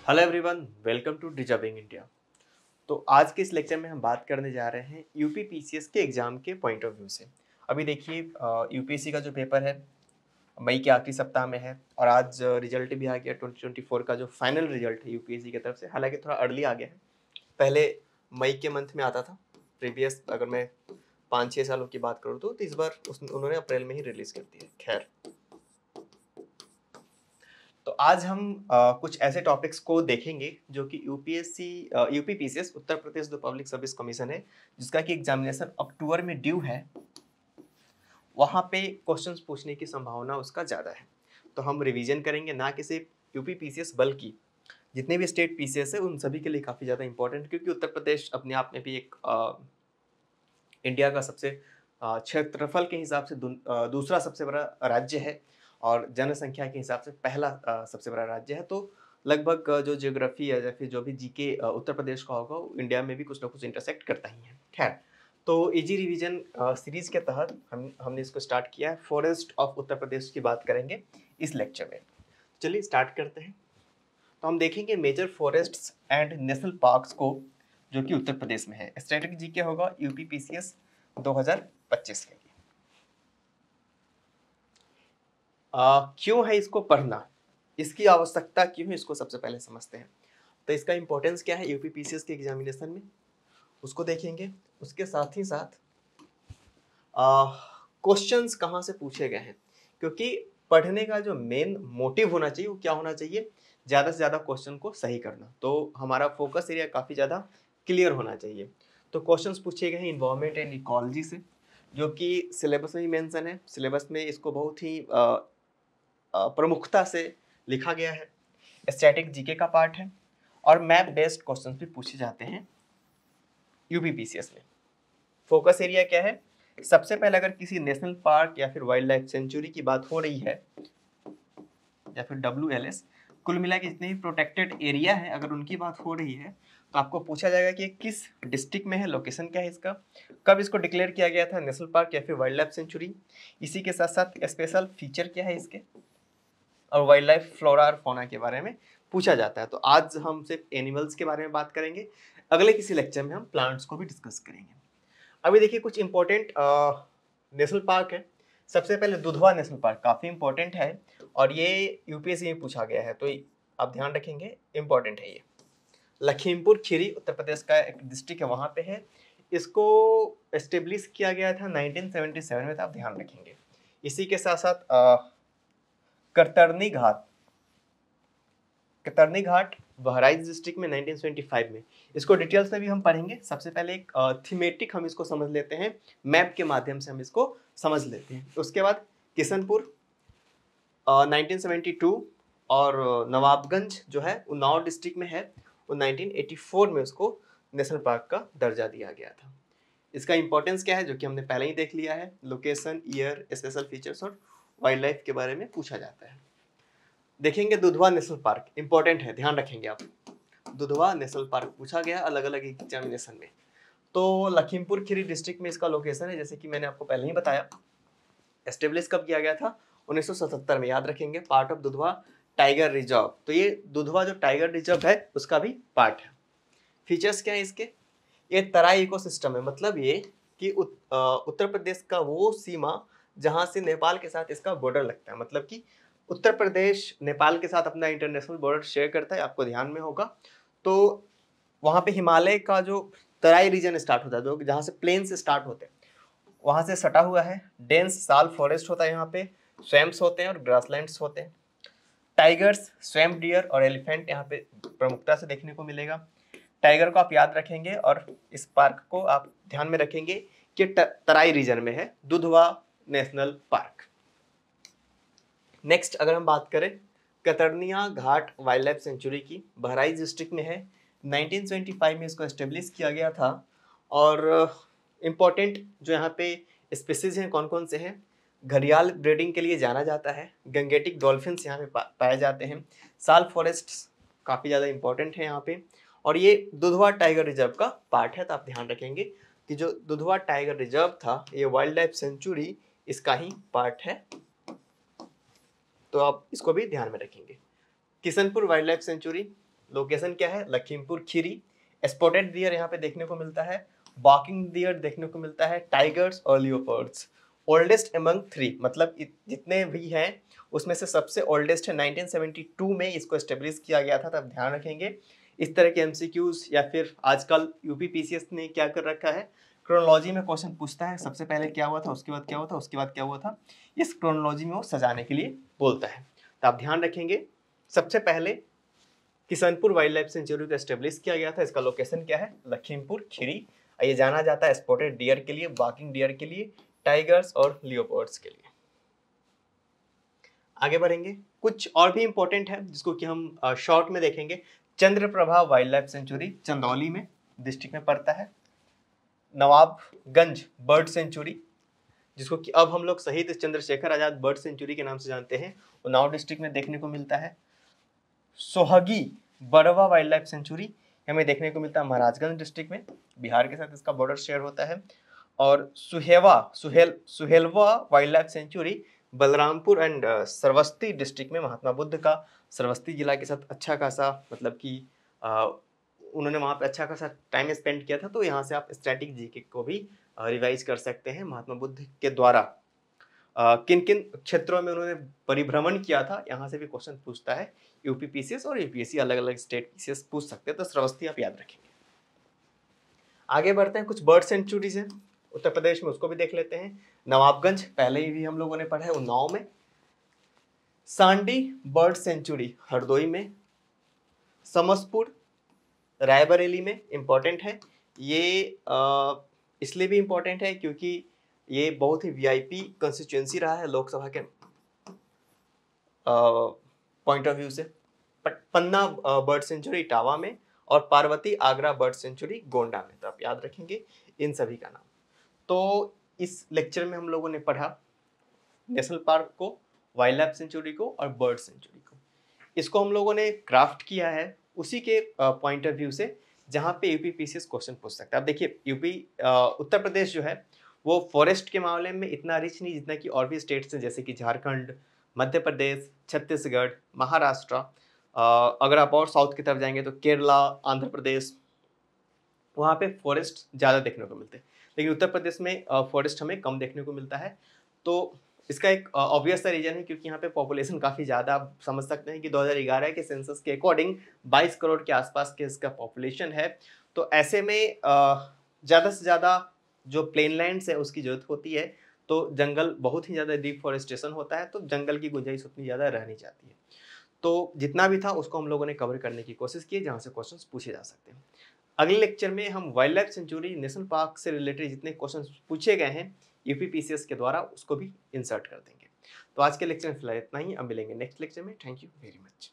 Hello everyone, welcome to deserving India. तो आज के इस लेक्चर में हम बात करने जा रहे हैं यूपी पीसीएस के एग्जाम के पॉइंट ऑफ व्यू से। अभी देखिए, यूपीएससी का जो पेपर है मई के आखिरी सप्ताह में है और आज रिजल्ट भी आ गया 2024 का जो फाइनल रिजल्ट है यूपीएससी की तरफ से। हालांकि थोड़ा अर्ली आ गया है, पहले मई के मंथ में आता था। प्रीवियस अगर मैं 5-6 सालों की बात करूँ तो इस बार उन्होंने अप्रैल में ही रिलीज कर दिया। खैर, तो आज हम कुछ ऐसे टॉपिक्स को देखेंगे जो कि यूपी पीसीएस उत्तर प्रदेश जो पब्लिक सर्विस कमीशन है, जिसका कि एग्जामिनेशन अक्टूबर में ड्यू है, वहाँ पे क्वेश्चंस पूछने की संभावना उसका ज़्यादा है। तो हम रिवीजन करेंगे, ना कि सिर्फ यूपी पीसीएस बल्कि जितने भी स्टेट पीसीएस है उन सभी के लिए काफ़ी ज़्यादा इंपॉर्टेंट, क्योंकि उत्तर प्रदेश अपने आप में भी एक इंडिया का सबसे क्षेत्रफल के हिसाब से दूसरा सबसे बड़ा राज्य है और जनसंख्या के हिसाब से पहला सबसे बड़ा राज्य है। तो लगभग जो ज्योग्राफी या फिर जो भी जीके उत्तर प्रदेश का होगा वो इंडिया में भी कुछ ना कुछ इंटरसेक्ट करता ही है। खैर, तो इजी रिवीजन सीरीज के तहत हमने इसको स्टार्ट किया है। फॉरेस्ट ऑफ उत्तर प्रदेश की बात करेंगे इस लेक्चर में। चलिए स्टार्ट करते हैं। तो हम देखेंगे major forests and national parks को जो कि उत्तर प्रदेश में है। स्टैटिक जीके होगा यूपी पीसीएस 2025 के लिए। क्यों है इसको पढ़ना, इसकी आवश्यकता क्यों है, इसको सबसे पहले समझते हैं। तो इसका इंपॉर्टेंस क्या है यूपी पीसीएस के एग्जामिनेशन में, उसको देखेंगे। उसके साथ ही साथ क्वेश्चंस कहाँ से पूछे गए हैं, क्योंकि पढ़ने का जो मेन मोटिव होना चाहिए वो क्या होना चाहिए, ज़्यादा से ज़्यादा क्वेश्चन को सही करना। तो हमारा फोकस एरिया काफ़ी ज़्यादा क्लियर होना चाहिए। तो क्वेश्चंस पूछे गए हैं इन्वायरमेंट एंड इकोलॉजी से, जो कि सिलेबस में ही मेंशन है। सिलेबस में इसको बहुत ही प्रमुखता से लिखा गया है। स्टैटिक जीके का पार्ट है और मैप बेस्ड क्वेश्चंस भी पूछे जाते हैं यूपी पीसीएस में। फोकस एरिया क्या है, सबसे पहले अगर किसी नेशनल पार्क या फिर वाइल्ड लाइफ सेंचुरी की बात हो रही है या फिर WLS, कुल मिला के जितने भी प्रोटेक्टेड एरिया है अगर उनकी बात हो रही है तो आपको पूछा जाएगा कि किस डिस्ट्रिक्ट में है, लोकेशन क्या है इसका, कब इसको डिक्लेयर किया गया था, नेशनल पार्क या फिर वाइल्ड लाइफ सेंचुरी। इसी के साथ साथ स्पेशल फीचर क्या है इसके, और वाइल्ड लाइफ फ्लोरा और फौना के बारे में पूछा जाता है। तो आज हम सिर्फ एनिमल्स के बारे में बात करेंगे, अगले किसी लेक्चर में हम प्लांट्स को भी डिस्कस करेंगे। अभी देखिए कुछ इंपॉर्टेंट नेशनल पार्क है। सबसे पहले दुधवा नेशनल पार्क काफ़ी इंपॉर्टेंट है और ये यूपीएससी में पूछा गया है, तो आप ध्यान रखेंगे, इंपॉर्टेंट है ये। लखीमपुर खीरी उत्तर प्रदेश का एक डिस्ट्रिक्ट है, वहाँ पे है। इसको एस्टेब्लिश किया गया था 1977 में, तो आप ध्यान रखेंगे। इसी के साथ साथ कतरनी घाट, कतरनी घाट बहराइच डिस्ट्रिक्ट में 1975 में। इसको डिटेल्स में भी हम पढ़ेंगे। सबसे पहले एक थीमेटिक हम इसको समझ लेते हैं, मैप के माध्यम से हम इसको समझ लेते हैं। उसके बाद किशनपुर 1972 और नवाबगंज जो है उन्नाव डिस्ट्रिक्ट में है, वो 1984 में उसको नेशनल पार्क का दर्जा दिया गया था। इसका इंपॉर्टेंस क्या है, जो कि हमने पहले ही देख लिया है। लोकेशन, ईयर, स्पेशल फीचर्स और वाइल्ड लाइफ के बारे में पूछा जाता है। देखेंगे दुधवा नेशनल पार्क, इंपॉर्टेंट है, ध्यान रखेंगे आप। दुधवा नेशनल पार्क पूछा गया अलग अलग एग्जामिनेशन में। तो लखीमपुर खीरी डिस्ट्रिक्ट में इसका लोकेशन है, जैसे कि मैंने आपको पहले ही बताया। एस्टेब्लिश कब किया गया था, 1977 में, याद रखेंगे। Part of Dudhwa tiger reserve, तो ये दुधवा जो टाइगर रिजर्व है उसका भी पार्ट है। फीचर्स क्या है इसके, ये तराई इकोसिस्टम है, मतलब ये कि उत्तर प्रदेश का वो सीमा जहाँ से नेपाल के साथ इसका बॉर्डर लगता है। मतलब कि उत्तर प्रदेश नेपाल के साथ अपना इंटरनेशनल बॉर्डर शेयर करता है, आपको ध्यान में होगा। तो वहाँ पे हिमालय का जो तराई रीजन स्टार्ट होता है, जो जहाँ से प्लेन से स्टार्ट होते हैं, वहाँ से सटा हुआ है। डेंस साल फॉरेस्ट होता है यहाँ पे, स्वैम्प्स होते हैं और ग्रासलैंड्स होते हैं। टाइगर्स, स्वैम्प डियर और एलिफेंट यहाँ पे प्रमुखता से देखने को मिलेगा। टाइगर को आप याद रखेंगे और इस पार्क को आप ध्यान में रखेंगे कि तराई रीजन में है, दुधवा नेशनल पार्क। नेक्स्ट अगर हम बात करें कतरनिया घाट वाइल्ड लाइफ सेंचुरी की, बहराइच डिस्ट्रिक्ट में है। 1975 में इसको एस्टेब्लिश किया गया था और इम्पोर्टेंट जो यहाँ पे स्पीसीज हैं कौन कौन से हैं, घड़ियाल ब्रीडिंग के लिए जाना जाता है। गंगेटिक डॉल्फिन्स यहाँ पे पाए जाते हैं। साल फॉरेस्ट काफ़ी ज़्यादा इंपॉर्टेंट है यहाँ पे, और ये दुधवा टाइगर रिजर्व का पार्ट है। तो आप ध्यान रखेंगे कि जो दुधवा टाइगर रिजर्व था ये वाइल्ड लाइफ सेंचुरी इसका ही पार्ट है, तो आप इसको भी ध्यान में रखेंगे। Kishanpur wild life sanctuary location क्या है, लखीमपुर खीरी। स्पॉटेड डियर यहाँ पे देखने को मिलता है, वॉकिंग डियर देखने को मिलता है, टाइगर्स और लियोपर्ड्स। ओल्डेस्ट एमंग 3, मतलब जितने भी हैं उसमें से सबसे ओल्डेस्ट है, 1972 में इसको एस्टेब्लिश किया गया था, तब ध्यान रखेंगे। इस तरह के एमसीक्यूज या फिर आजकल यूपीपीसीएस ने क्या कर रखा है, क्रोनोलॉजी में क्वेश्चन पूछता है, सबसे पहले क्या हुआ था, उसके बाद क्या हुआ था, उसके बाद क्या हुआ था, इस क्रोनोलॉजी में वो सजाने के लिए बोलता है। तो आप ध्यान रखेंगे, सबसे पहले किशनपुर वाइल्ड लाइफ सेंचुरी को एस्टेब्लिश किया गया था, इसका लोकेशन क्या है, लखीमपुर खीरी। ये जाना जाता है स्पॉटेड डियर के लिए, वॉकिंग डियर के लिए, टाइगर्स और लियोपर्ड्स के लिए। आगे बढ़ेंगे, कुछ और भी इंपॉर्टेंट है जिसको कि हम शॉर्ट में देखेंगे। Chandraprabha wild life sanctuary Chandauli में डिस्ट्रिक्ट में पड़ता है। नवाबगंज बर्ड सेंचुरी, जिसको कि अब हम लोग शहीद चंद्रशेखर आजाद बर्ड सेंचुरी के नाम से जानते हैं, उन्नाव डिस्ट्रिक्ट में देखने को मिलता है। सोहगी बड़वा वाइल्ड लाइफ सेंचुरी हमें देखने को मिलता है महाराजगंज डिस्ट्रिक्ट में, बिहार के साथ इसका बॉर्डर शेयर होता है। और Suhelwa wild life sanctuary Balrampur and Shravasti district में, महात्मा बुद्ध का श्रावस्ती जिला के साथ अच्छा खासा, मतलब कि उन्होंने वहाँ पे अच्छा खासा टाइम स्पेंड किया था, तो यहाँ से आप स्टैटिक जीके को भी रिवाइज कर सकते हैं। महात्मा बुद्ध के द्वारा किन किन क्षेत्रों में उन्होंने परिभ्रमण किया था, यहाँ से भी क्वेश्चन पूछता है। यूपीपीसीएस और यूपीएससी अलग अलग स्टेट पीसीएस पूछ सकते हैं, तो श्रावस्ती आप याद रखेंगे। आगे बढ़ते हैं, कुछ बर्ड सेंचुरीज हैं उत्तर प्रदेश में, उसको भी देख लेते हैं। नवाबगंज पहले ही भी हम लोगों ने पढ़ा है, उन्नाव में। सांडी बर्ड सेंचुरी हरदोई में। समसपुर रायबरेली में, इंपॉर्टेंट है ये, इसलिए भी इंपॉर्टेंट है क्योंकि ये बहुत ही वीआईपी कंस्टिट्यूएंसी रहा है लोकसभा के पॉइंट ऑफ व्यू से। पन्ना बर्ड सेंचुरी इटावा में, और पार्वती आगरा बर्ड सेंचुरी गोंडा में, तो आप याद रखेंगे इन सभी का नाम। तो इस लेक्चर में हम लोगों ने पढ़ा नेशनल पार्क को, वाइल्ड लाइफ सेंचुरी को और बर्ड सेंचुरी को। इसको हम लोगों ने क्राफ्ट किया है उसी के पॉइंट ऑफ व्यू से जहाँ पे यूपीपीसीएस क्वेश्चन पूछ सकता है। अब देखिए उत्तर प्रदेश जो है वो फॉरेस्ट के मामले में इतना रिच नहीं जितना कि और भी स्टेट्स हैं, जैसे कि झारखंड, मध्य प्रदेश, छत्तीसगढ़, महाराष्ट्र। अगर आप और साउथ की तरफ जाएंगे तो केरला, आंध्र प्रदेश, वहाँ पे फॉरेस्ट ज़्यादा देखने को मिलते हैं, लेकिन उत्तर प्रदेश में फॉरेस्ट हमें कम देखने को मिलता है। तो इसका एक ऑब्वियस सा रीजन है क्योंकि यहाँ पे पॉपुलेशन काफ़ी ज़्यादा, आप समझ सकते हैं कि 2011 के सेंसस के अकॉर्डिंग 22 करोड़ के आसपास के इसका पॉपुलेशन है। तो ऐसे में ज़्यादा से ज़्यादा जो प्लेन लैंड्स है उसकी जरूरत होती है, तो जंगल बहुत ही ज़्यादा डिफॉरेस्टेशन होता है, तो जंगल की गुंजाइश उतनी ज़्यादा रह नहीं जाती है। तो जितना भी था उसको हम लोगों ने कवर करने की कोशिश की जहाँ से क्वेश्चंस पूछे जा सकते हैं। अगले लेक्चर में हम wild life sanctuary national park से रिलेटेड जितने क्वेश्चंस पूछे गए हैं यूपीपीसीएस के द्वारा उसको भी इंसर्ट कर देंगे। तो आज के लेक्चर में फिलहाल इतना ही, अब मिलेंगे नेक्स्ट लेक्चर में। Thank you very much.